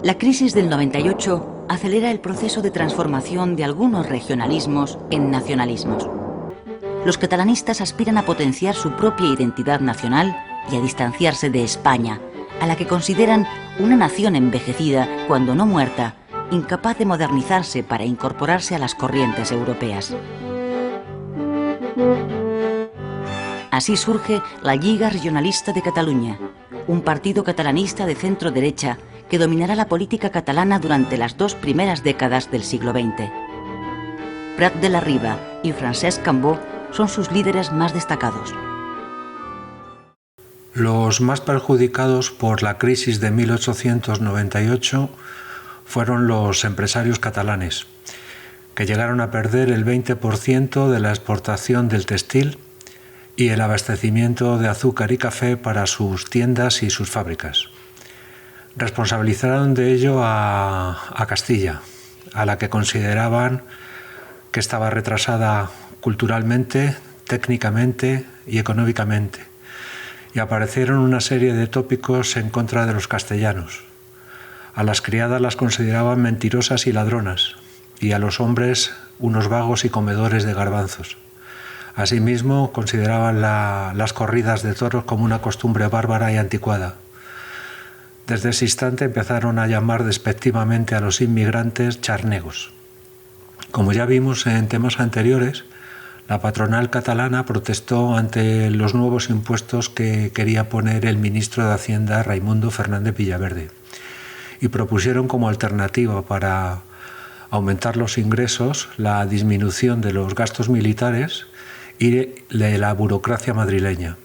La crisis del 98 acelera el proceso de transformación de algunos regionalismos en nacionalismos. Los catalanistas aspiran a potenciar su propia identidad nacional y a distanciarse de España, a la que consideran una nación envejecida, cuando no muerta, incapaz de modernizarse para incorporarse a las corrientes europeas. Así surge la Lliga Regionalista de Cataluña, un partido catalanista de centro-derecha que dominará la política catalana durante las 2 primeras décadas del siglo XX. Prat de la Riba y Francesc Cambó son sus líderes más destacados. Los más perjudicados por la crisis de 1898 fueron los empresarios catalanes, que llegaron a perder el 20% de la exportación del textil y el abastecimiento de azúcar y café para sus tiendas y sus fábricas. Responsabilizaron de ello a Castilla, a la que consideraban que estaba retrasada culturalmente, técnicamente y económicamente, y aparecieron una serie de tópicos en contra de los castellanos. A las criadas las consideraban mentirosas y ladronas, y a los hombres unos vagos y comedores de garbanzos. Asimismo, consideraban las corridas de toros como una costumbre bárbara y anticuada. Desde ese instante empezaron a llamar despectivamente a los inmigrantes charnegos. Como ya vimos en temas anteriores, la patronal catalana protestó ante los nuevos impuestos que quería poner el ministro de Hacienda, Raimundo Fernández Villaverde, y propusieron como alternativa para aumentar los ingresos la disminución de los gastos militares y de la burocracia madrileña.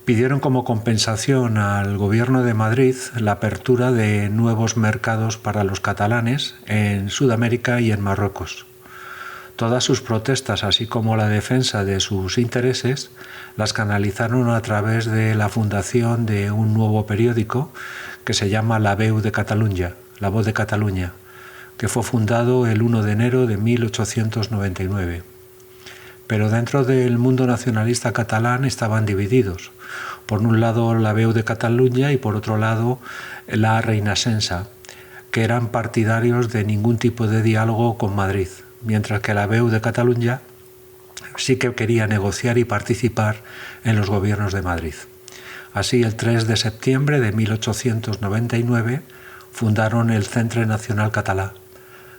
Pidieron como compensación al gobierno de Madrid la apertura de nuevos mercados para los catalanes en Sudamérica y en Marruecos. Todas sus protestas, así como la defensa de sus intereses, las canalizaron a través de la fundación de un nuevo periódico que se llama La Veu de Catalunya, La Voz de Cataluña, que fue fundado el 1 de enero de 1899. Pero dentro del mundo nacionalista catalán estaban divididos. Por un lado la Veu de Catalunya y por otro lado la Reinacença, que eran partidarios de ningún tipo de diálogo con Madrid, mientras que la Veu de Catalunya sí que quería negociar y participar en los gobiernos de Madrid. Así, el 3 de septiembre de 1899 fundaron el Centre Nacional Català,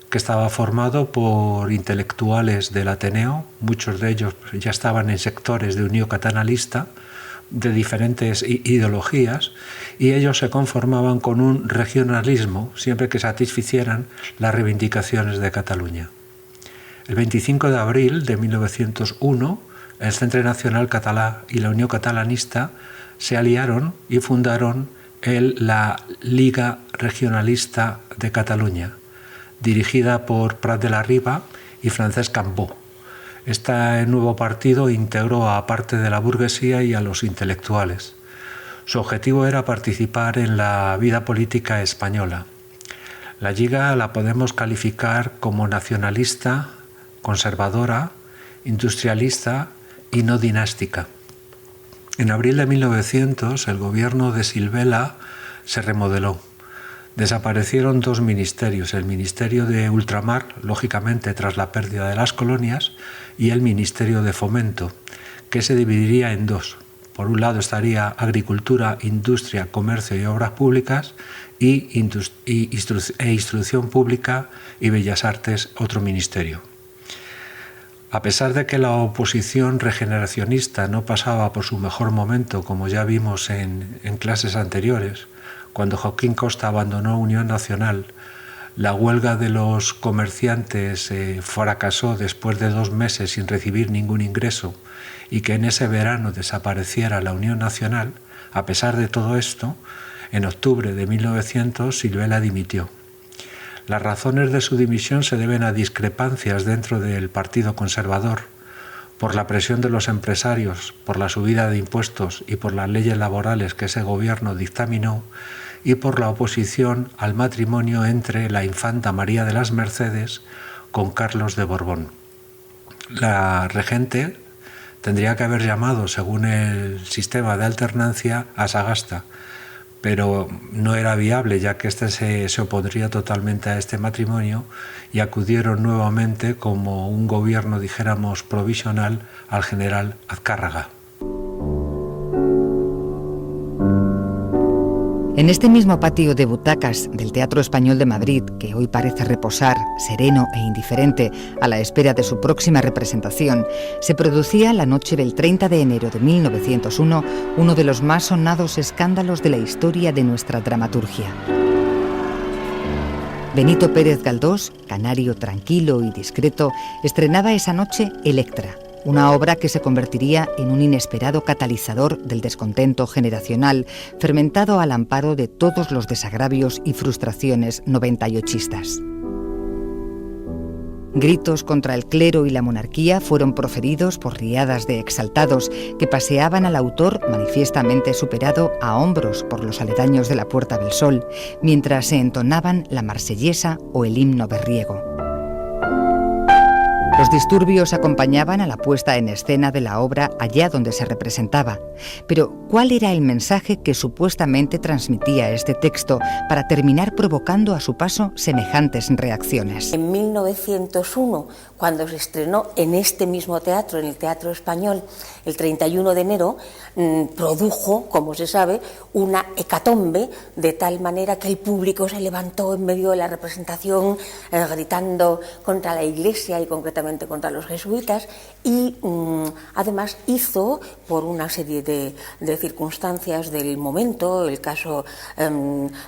que estaba formado por intelectuales del Ateneo, muchos de ellos ya estaban en sectores de Unió Catalanista, de diferentes ideologías, y ellos se conformaban con un regionalismo siempre que satisficieran las reivindicaciones de Cataluña. El 25 de abril de 1901, el Centre Nacional Català y la Unió Catalanista se aliaron y fundaron la Lliga Regionalista de Catalunya, dirigida por Prat de la Riba y Francesc Cambó. Este nuevo partido integró a parte de la burguesía y a los intelectuales. Su objetivo era participar en la vida política española. La Lliga la podemos calificar como nacionalista, conservadora, industrialista y no dinástica. En abril de 1900, el gobierno de Silvela se remodeló. Desaparecieron 2 ministerios, el Ministerio de Ultramar, lógicamente tras la pérdida de las colonias, y el Ministerio de Fomento, que se dividiría en 2. Por un lado estaría Agricultura, Industria, Comercio y Obras Públicas, e Instrucción Pública y Bellas Artes, otro ministerio. A pesar de que la oposición regeneracionista no pasaba por su mejor momento, como ya vimos en clases anteriores, cuando Joaquín Costa abandonó Unión Nacional, la huelga de los comerciantes fracasó después de 2 meses sin recibir ningún ingreso y que en ese verano desapareciera la Unión Nacional, a pesar de todo esto, en octubre de 1900 Silvela dimitió. Las razones de su dimisión se deben a discrepancias dentro del Partido Conservador, por la presión de los empresarios, por la subida de impuestos y por las leyes laborales que ese gobierno dictaminó, y por la oposición al matrimonio entre la infanta María de las Mercedes con Carlos de Borbón. La regente tendría que haber llamado, según el sistema de alternancia, a Sagasta, pero no era viable, ya que éste se opondría totalmente a este matrimonio, y acudieron nuevamente como un gobierno, dijéramos, provisional al general Azcárraga. En este mismo patio de butacas del Teatro Español de Madrid, que hoy parece reposar, sereno e indiferente, a la espera de su próxima representación, se producía la noche del 30 de enero de 1901 uno de los más sonados escándalos de la historia de nuestra dramaturgia. Benito Pérez Galdós, canario tranquilo y discreto, estrenaba esa noche Electra, una obra que se convertiría en un inesperado catalizador del descontento generacional, fermentado al amparo de todos los desagravios y frustraciones noventayochistas. Gritos contra el clero y la monarquía fueron proferidos por riadas de exaltados que paseaban al autor manifiestamente superado a hombros por los aledaños de la Puerta del Sol, mientras se entonaban la marsellesa o el himno berriego. Los disturbios acompañaban a la puesta en escena de la obra allá donde se representaba. Pero, ¿cuál era el mensaje que supuestamente transmitía este texto para terminar provocando a su paso semejantes reacciones? En 1901, cuando se estrenó en este mismo teatro, en el Teatro Español, el 31 de enero, produjo, como se sabe, una hecatombe, de tal manera que el público se levantó en medio de la representación gritando contra la Iglesia y concretamente contra los jesuitas, y además hizo, por una serie de circunstancias del momento, el caso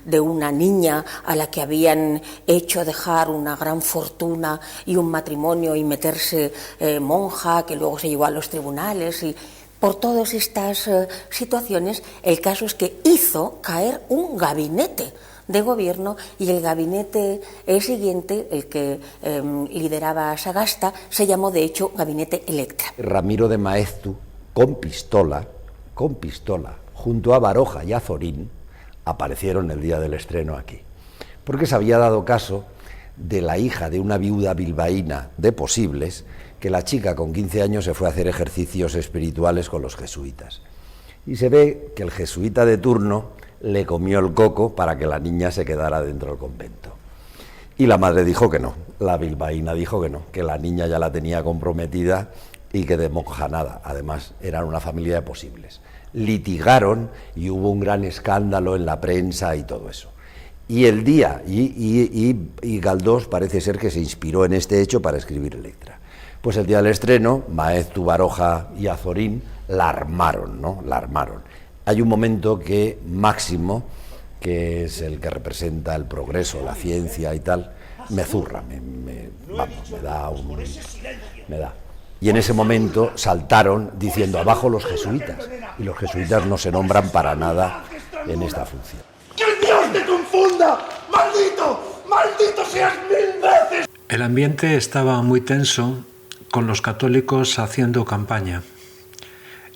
de una niña a la que habían hecho dejar una gran fortuna y un matrimonio y meterse monja, que luego se llevó a los tribunales, y por todas estas situaciones, el caso es que hizo caer un gabinete de gobierno, y el gabinete siguiente, el que lideraba Sagasta, se llamó de hecho Gabinete Electra. Ramiro de Maeztu, con pistola, junto a Baroja y Azorín, aparecieron el día del estreno aquí, porque se había dado caso de la hija de una viuda bilbaína de Posibles, que la chica con 15 años se fue a hacer ejercicios espirituales con los jesuitas. Y se ve que el jesuita de turno le comió el coco para que la niña se quedara dentro del convento. Y la madre dijo que no, la bilbaína dijo que no, que la niña ya la tenía comprometida y que de monja nada. Además, eran una familia de Posibles. Litigaron y hubo un gran escándalo en la prensa y todo eso. Y el día, y Galdós parece ser que se inspiró en este hecho para escribir Electra. Pues el día del estreno, Maeztu, Baroja y Azorín la armaron, ¿no? La armaron. Hay un momento que Máximo, que es el que representa el progreso, la ciencia y tal, me zurra, me da. Y en ese momento saltaron diciendo abajo los jesuitas, y los jesuitas no se nombran para nada en esta función. ¡Que Dios te confunda! ¡Maldito! ¡Maldito seas 1000 veces! El ambiente estaba muy tenso, con los católicos haciendo campaña.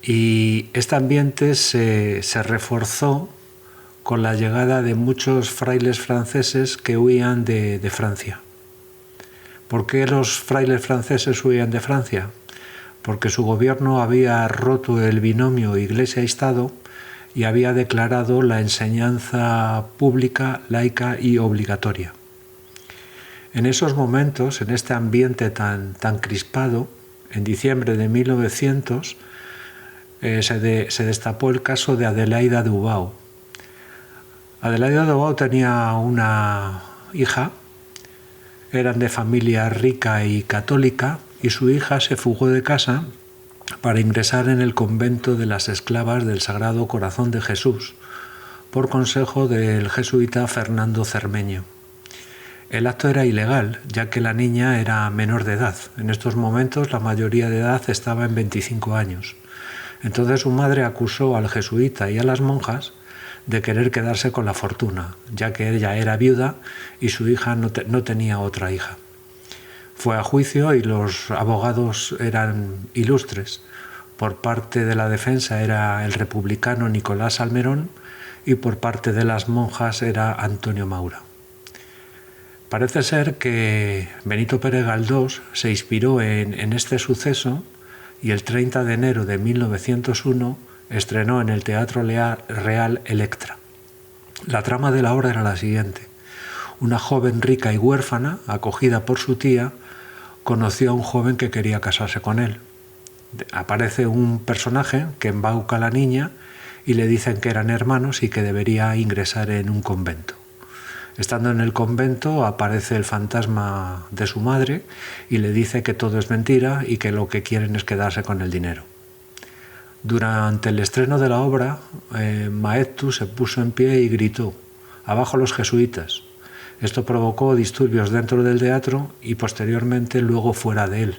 Y este ambiente se reforzó con la llegada de muchos frailes franceses que huían de Francia. ¿Por qué los frailes franceses huían de Francia? Porque su gobierno había roto el binomio Iglesia-Estado y había declarado la enseñanza pública, laica y obligatoria. En esos momentos, en este ambiente tan crispado, en diciembre de 1900, se destapó el caso de Adelaida Dubau. Adelaida Dubau tenía una hija, eran de familia rica y católica, y su hija se fugó de casa para ingresar en el convento de las esclavas del Sagrado Corazón de Jesús, por consejo del jesuita Fernando Cermeño. El acto era ilegal, ya que la niña era menor de edad. En estos momentos la mayoría de edad estaba en 25 años. Entonces su madre acusó al jesuita y a las monjas de querer quedarse con la fortuna, ya que ella era viuda y su hija no tenía otra hija. Fue a juicio y los abogados eran ilustres. Por parte de la defensa era el republicano Nicolás Salmerón y por parte de las monjas era Antonio Maura. Parece ser que Benito Pérez Galdós se inspiró en este suceso y el 30 de enero de 1901 estrenó en el Teatro Real Electra. La trama de la obra era la siguiente. Una joven rica y huérfana, acogida por su tía, conoció a un joven que quería casarse con él. Aparece un personaje que embauca a la niña y le dicen que eran hermanos y que debería ingresar en un convento. Estando en el convento aparece el fantasma de su madre y le dice que todo es mentira y que lo que quieren es quedarse con el dinero. Durante el estreno de la obra, Maeztu se puso en pie y gritó: «¡Abajo los jesuitas!». Esto provocó disturbios dentro del teatro y posteriormente luego fuera de él,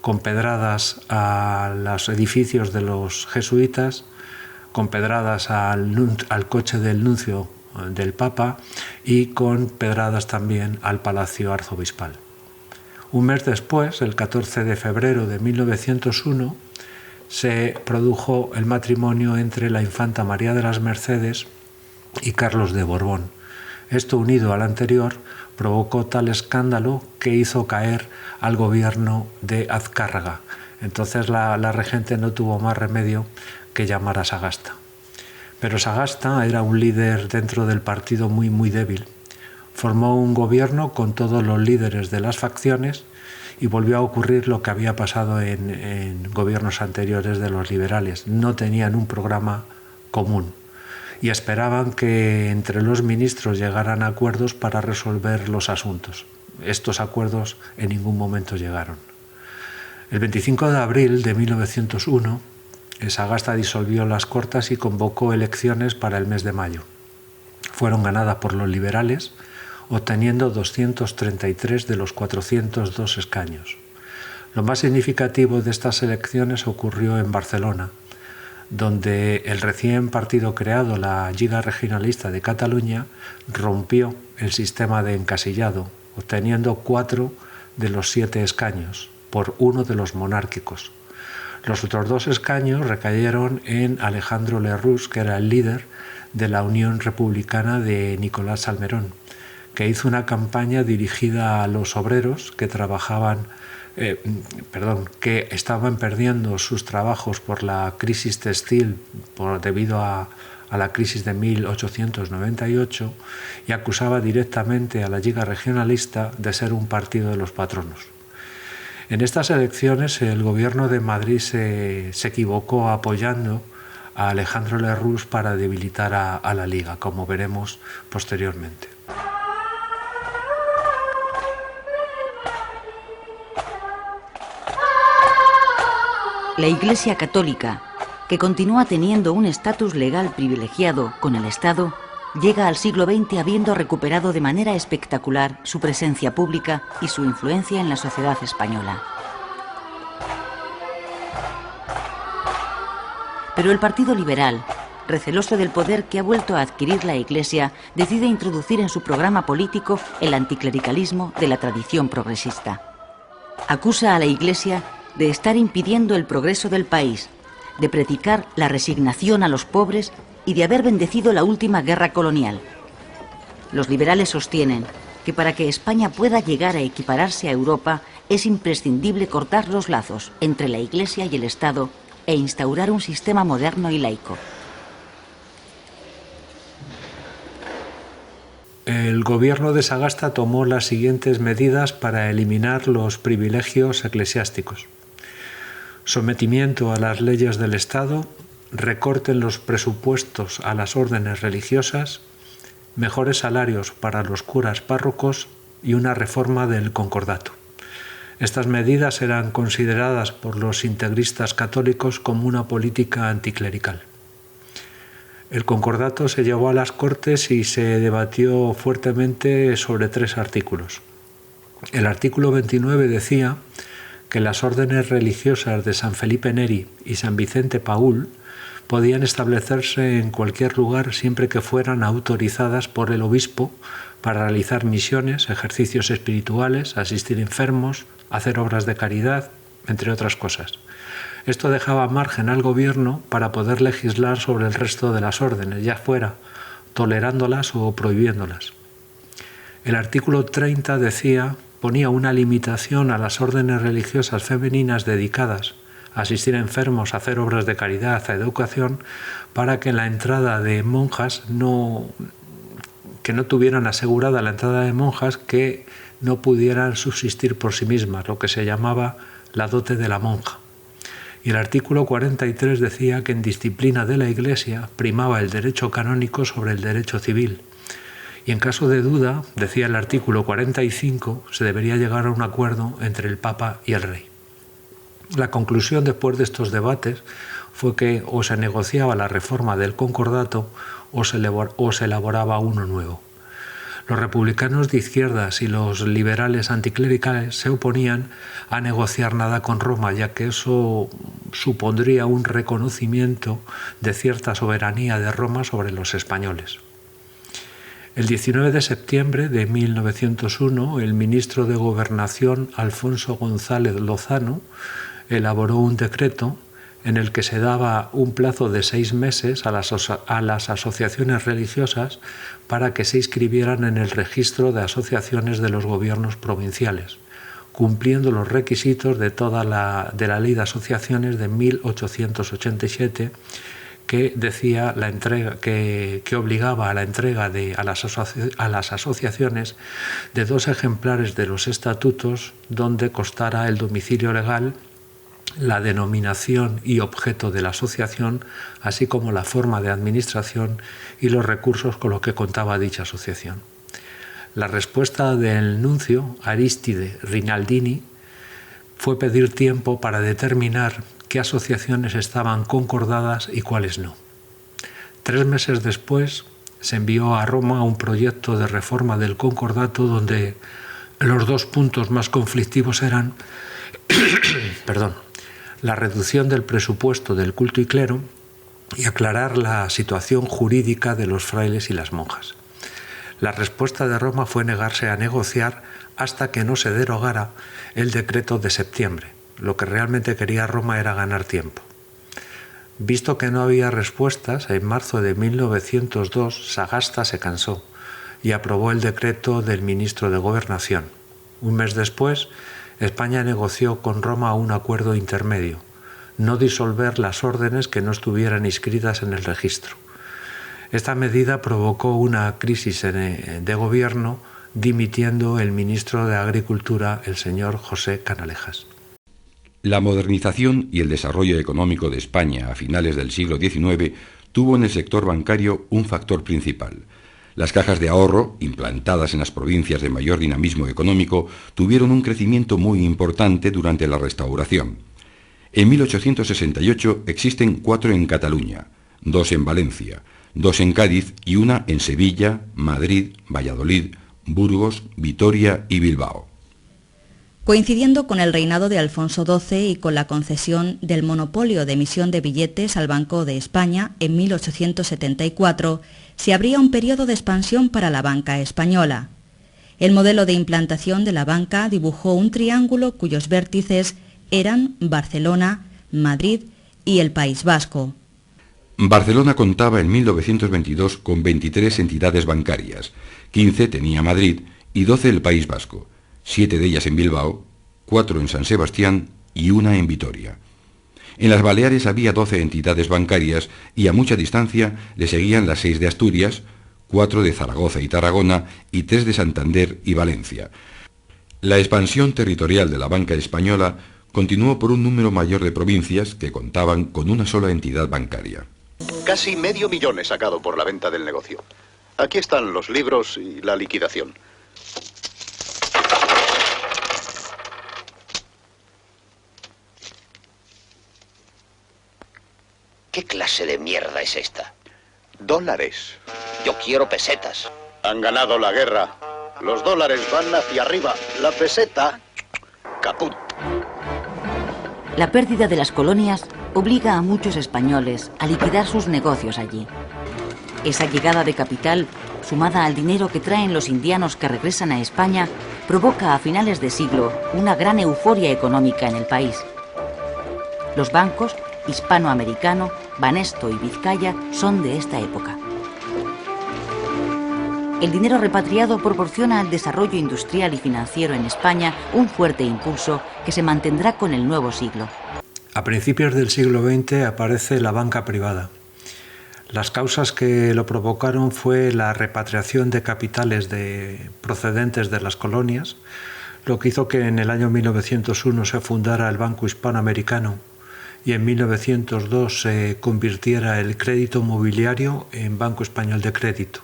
con pedradas a los edificios de los jesuitas, con pedradas al coche del nuncio del Papa y con pedradas también al Palacio Arzobispal. Un mes después, el 14 de febrero de 1901, se produjo el matrimonio entre la infanta María de las Mercedes y Carlos de Borbón. Esto, unido al anterior, provocó tal escándalo que hizo caer al gobierno de Azcárraga. Entonces la regente no tuvo más remedio que llamar a Sagasta. Pero Sagasta era un líder dentro del partido muy débil. Formó un gobierno con todos los líderes de las facciones y volvió a ocurrir lo que había pasado en gobiernos anteriores de los liberales. No tenían un programa común y esperaban que entre los ministros llegaran a acuerdos para resolver los asuntos. Estos acuerdos en ningún momento llegaron. El 25 de abril de 1901, Sagasta disolvió las Cortes y convocó elecciones para el mes de mayo. Fueron ganadas por los liberales, obteniendo 233 de los 402 escaños. Lo más significativo de estas elecciones ocurrió en Barcelona, donde el recién partido creado, la Lliga Regionalista de Cataluña, rompió el sistema de encasillado, obteniendo 4 de los 7 escaños, por uno de los monárquicos. Los otros 2 escaños recayeron en Alejandro Lerroux, que era el líder de la Unión Republicana de Nicolás Salmerón, que hizo una campaña dirigida a los obreros que que estaban perdiendo sus trabajos por la crisis textil debido a la crisis de 1898, y acusaba directamente a la Lliga Regionalista de ser un partido de los patronos. En estas elecciones el gobierno de Madrid se equivocó apoyando a Alejandro Lerroux para debilitar a la Liga, como veremos posteriormente. La Iglesia Católica, que continúa teniendo un estatus legal privilegiado con el Estado, llega al siglo XX habiendo recuperado de manera espectacular su presencia pública y su influencia en la sociedad española. Pero el Partido Liberal, receloso del poder que ha vuelto a adquirir la Iglesia, decide introducir en su programa político el anticlericalismo de la tradición progresista. Acusa a la Iglesia de estar impidiendo el progreso del país, de predicar la resignación a los pobres y de haber bendecido la última guerra colonial. Los liberales sostienen que para que España pueda llegar a equipararse a Europa es imprescindible cortar los lazos entre la Iglesia y el Estado e instaurar un sistema moderno y laico. El gobierno de Sagasta tomó las siguientes medidas para eliminar los privilegios eclesiásticos: sometimiento a las leyes del Estado, recorte en los presupuestos a las órdenes religiosas, mejores salarios para los curas párrocos y una reforma del concordato. Estas medidas eran consideradas por los integristas católicos como una política anticlerical. El concordato se llevó a las Cortes y se debatió fuertemente sobre 3 artículos. El artículo 29 decía que las órdenes religiosas de San Felipe Neri y San Vicente Paúl podían establecerse en cualquier lugar siempre que fueran autorizadas por el obispo para realizar misiones, ejercicios espirituales, asistir enfermos, hacer obras de caridad, entre otras cosas. Esto dejaba margen al gobierno para poder legislar sobre el resto de las órdenes, ya fuera tolerándolas o prohibiéndolas. El artículo 30 ponía una limitación a las órdenes religiosas femeninas dedicadas a asistir a enfermos, a hacer obras de caridad, a educación, para que la entrada de monjas no que no tuvieran asegurada la entrada de monjas que no pudieran subsistir por sí mismas, lo que se llamaba la dote de la monja. Y el artículo 43 decía que en disciplina de la Iglesia primaba el derecho canónico sobre el derecho civil. Y en caso de duda, decía el artículo 45, se debería llegar a un acuerdo entre el Papa y el Rey. La conclusión después de estos debates fue que o se negociaba la reforma del concordato o se elaboraba uno nuevo. Los republicanos de izquierdas y los liberales anticlericales se oponían a negociar nada con Roma, ya que eso supondría un reconocimiento de cierta soberanía de Roma sobre los españoles. El 19 de septiembre de 1901, el ministro de Gobernación, Alfonso González Lozano, elaboró un decreto en el que se daba un plazo de 6 meses a las asociaciones religiosas para que se inscribieran en el registro de asociaciones de los gobiernos provinciales, cumpliendo los requisitos de la Ley de Asociaciones de 1887, que decía que obligaba a la entrega a las asociaciones de 2 ejemplares de los estatutos donde constara el domicilio legal, la denominación y objeto de la asociación, así como la forma de administración y los recursos con los que contaba dicha asociación. La respuesta del nuncio, Aristide Rinaldini, fue pedir tiempo para determinar qué asociaciones estaban concordadas y cuáles no. 3 meses después se envió a Roma un proyecto de reforma del concordato donde los 2 puntos más conflictivos eran la reducción del presupuesto del culto y clero y aclarar la situación jurídica de los frailes y las monjas. La respuesta de Roma fue negarse a negociar hasta que no se derogara el decreto de septiembre. Lo que realmente quería Roma era ganar tiempo. Visto que no había respuestas, en marzo de 1902 Sagasta se cansó y aprobó el decreto del ministro de Gobernación. Un mes después, España negoció con Roma un acuerdo intermedio: no disolver las órdenes que no estuvieran inscritas en el registro. Esta medida provocó una crisis de gobierno, dimitiendo el ministro de Agricultura, el señor José Canalejas. La modernización y el desarrollo económico de España a finales del siglo XIX tuvo en el sector bancario un factor principal. Las cajas de ahorro, implantadas en las provincias de mayor dinamismo económico, tuvieron un crecimiento muy importante durante la Restauración. En 1868 existen 4 en Cataluña, 2 en Valencia, 2 en Cádiz y 1 en Sevilla, Madrid, Valladolid, Burgos, Vitoria y Bilbao. Coincidiendo con el reinado de Alfonso XII y con la concesión del monopolio de emisión de billetes al Banco de España en 1874, se abría un periodo de expansión para la banca española. El modelo de implantación de la banca dibujó un triángulo cuyos vértices eran Barcelona, Madrid y el País Vasco. Barcelona contaba en 1922 con 23 entidades bancarias, 15 tenía Madrid y 12 el País Vasco, 7 de ellas en Bilbao, 4 en San Sebastián y 1 en Vitoria. En las Baleares había 12 entidades bancarias y a mucha distancia le seguían las 6 de Asturias, 4 de Zaragoza y Tarragona y 3 de Santander y Valencia. La expansión territorial de la banca española continuó por un número mayor de provincias que contaban con una sola entidad bancaria. Casi $500,000 he sacado por la venta del negocio. Aquí están los libros y la liquidación. ¿Qué clase de mierda es esta? Dólares. Yo quiero pesetas. Han ganado la guerra. Los dólares van hacia arriba. La peseta, caput. La pérdida de las colonias obliga a muchos españoles a liquidar sus negocios allí. Esa llegada de capital, sumada al dinero que traen los indianos que regresan a España, provoca a finales de siglo una gran euforia económica en el país. Los bancos Hispanoamericano, Banesto y Vizcaya son de esta época. El dinero repatriado proporciona al desarrollo industrial y financiero en España un fuerte impulso que se mantendrá con el nuevo siglo. A principios del siglo XX aparece la banca privada. Las causas que lo provocaron fue la repatriación de capitales procedentes de las colonias, lo que hizo que en el año 1901 se fundara el Banco Hispanoamericano y en 1902 se convirtiera el crédito mobiliario en Banco Español de Crédito.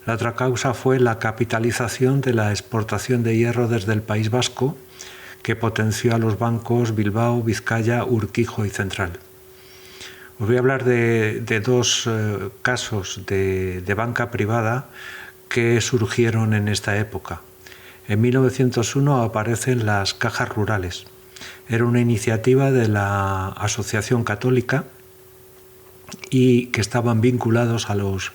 La otra causa fue la capitalización de la exportación de hierro desde el País Vasco, que potenció a los bancos Bilbao, Vizcaya, Urquijo y Central. Os voy a hablar de dos casos de banca privada que surgieron en esta época. En 1901 aparecen las cajas rurales. Era una iniciativa de la Asociación Católica y que estaban vinculados a los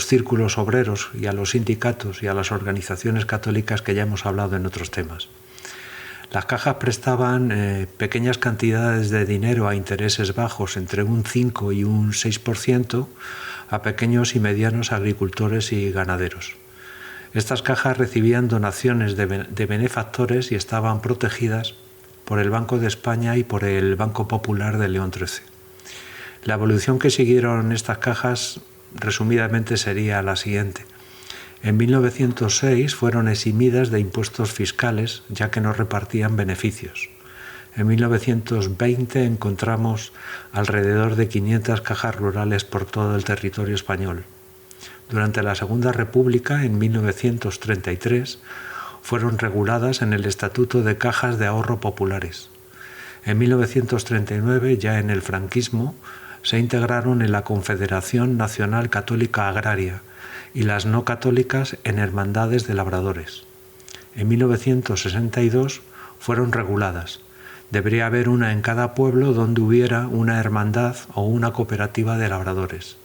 círculos obreros y a los sindicatos y a las organizaciones católicas que ya hemos hablado en otros temas. Las cajas prestaban pequeñas cantidades de dinero a intereses bajos, entre un 5 y un 6%, a pequeños y medianos agricultores y ganaderos. Estas cajas recibían donaciones de benefactores y estaban protegidas por el Banco de España y por el Banco Popular de León XIII. La evolución que siguieron estas cajas, resumidamente, sería la siguiente. En 1906 fueron eximidas de impuestos fiscales, ya que no repartían beneficios. En 1920 encontramos alrededor de 500 cajas rurales por todo el territorio español. Durante la Segunda República, en 1933, fueron reguladas en el Estatuto de Cajas de Ahorro Populares. En 1939, ya en el franquismo, se integraron en la Confederación Nacional Católica Agraria y las no católicas en hermandades de labradores. En 1962 fueron reguladas. Debería haber una en cada pueblo donde hubiera una hermandad o una cooperativa de labradores.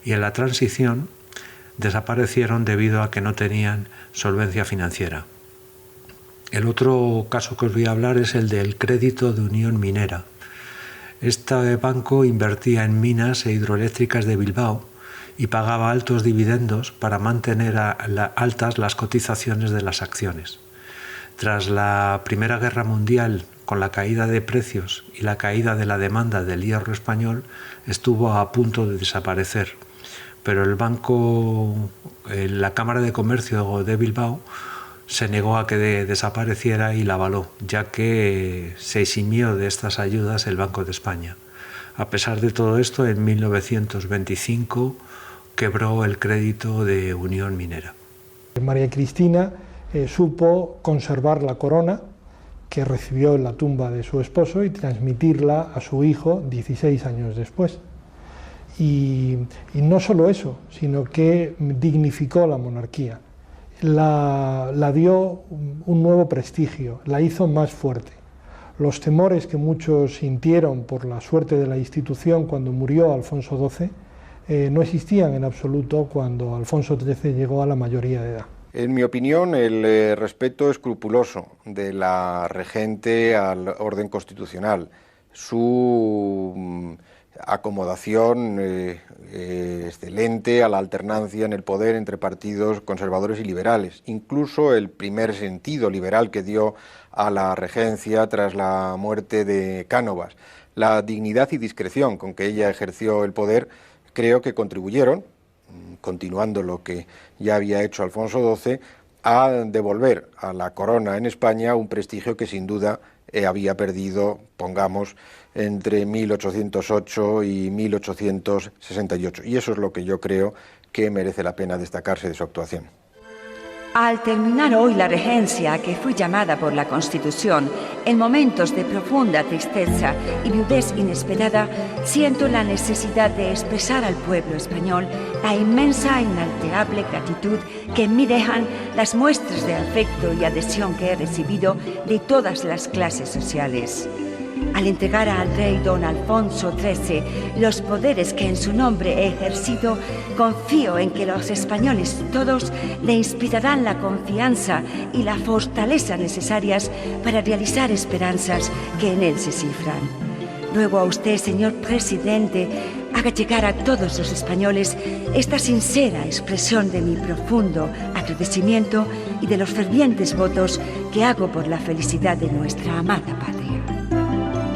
Y en la transición desaparecieron debido a que no tenían solvencia financiera. El otro caso que os voy a hablar es el del crédito de Unión Minera. Este banco invertía en minas e hidroeléctricas de Bilbao y pagaba altos dividendos para mantener altas las cotizaciones de las acciones. Tras la Primera Guerra Mundial, con la caída de precios y la caída de la demanda del hierro español, estuvo a punto de desaparecer. Pero el banco, la Cámara de Comercio de Bilbao, se negó a que desapareciera y la avaló, ya que se eximió de estas ayudas el Banco de España. A pesar de todo esto, en 1925 quebró el crédito de Unión Minera. María Cristina supo conservar la corona que recibió en la tumba de su esposo y transmitirla a su hijo 16 años después. Y no solo eso, sino que dignificó la monarquía, la dio un nuevo prestigio, la hizo más fuerte. Los temores que muchos sintieron por la suerte de la institución cuando murió Alfonso XII no existían en absoluto cuando Alfonso XIII llegó a la mayoría de edad. En mi opinión, el respeto escrupuloso de la regente al orden constitucional, su acomodación excelente a la alternancia en el poder entre partidos conservadores y liberales, incluso el primer sentido liberal que dio a la regencia tras la muerte de Cánovas, la dignidad y discreción con que ella ejerció el poder, creo que contribuyeron, continuando lo que ya había hecho Alfonso XII, a devolver a la corona en España un prestigio que sin duda había perdido, pongamos, entre 1808 y 1868. Y eso es lo que yo creo que merece la pena destacarse de su actuación. Al terminar hoy la regencia que fue llamada por la Constitución, en momentos de profunda tristeza y viudez inesperada, siento la necesidad de expresar al pueblo español la inmensa e inalterable gratitud que en mí dejan las muestras de afecto y adhesión que he recibido de todas las clases sociales. Al entregar al rey don Alfonso XIII los poderes que en su nombre he ejercido, confío en que los españoles todos le inspirarán la confianza y la fortaleza necesarias para realizar esperanzas que en él se cifran. Ruego a usted, señor presidente, haga llegar a todos los españoles esta sincera expresión de mi profundo agradecimiento y de los fervientes votos que hago por la felicidad de nuestra amada patria.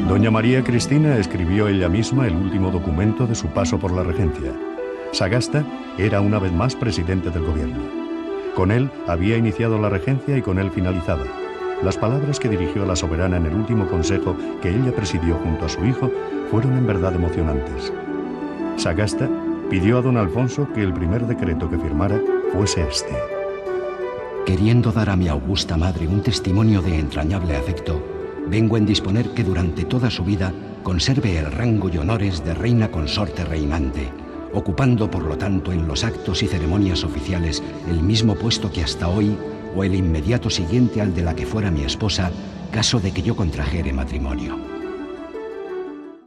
Doña María Cristina escribió ella misma el último documento de su paso por la regencia. Sagasta era una vez más presidente del gobierno. Con él había iniciado la regencia y con él finalizaba. Las palabras que dirigió a la soberana en el último consejo que ella presidió junto a su hijo fueron en verdad emocionantes. Sagasta pidió a don Alfonso que el primer decreto que firmara fuese este. Queriendo dar a mi augusta madre un testimonio de entrañable afecto, vengo en disponer que durante toda su vida conserve el rango y honores de reina consorte reinante, ocupando por lo tanto en los actos y ceremonias oficiales el mismo puesto que hasta hoy o el inmediato siguiente al de la que fuera mi esposa, caso de que yo contrajere matrimonio.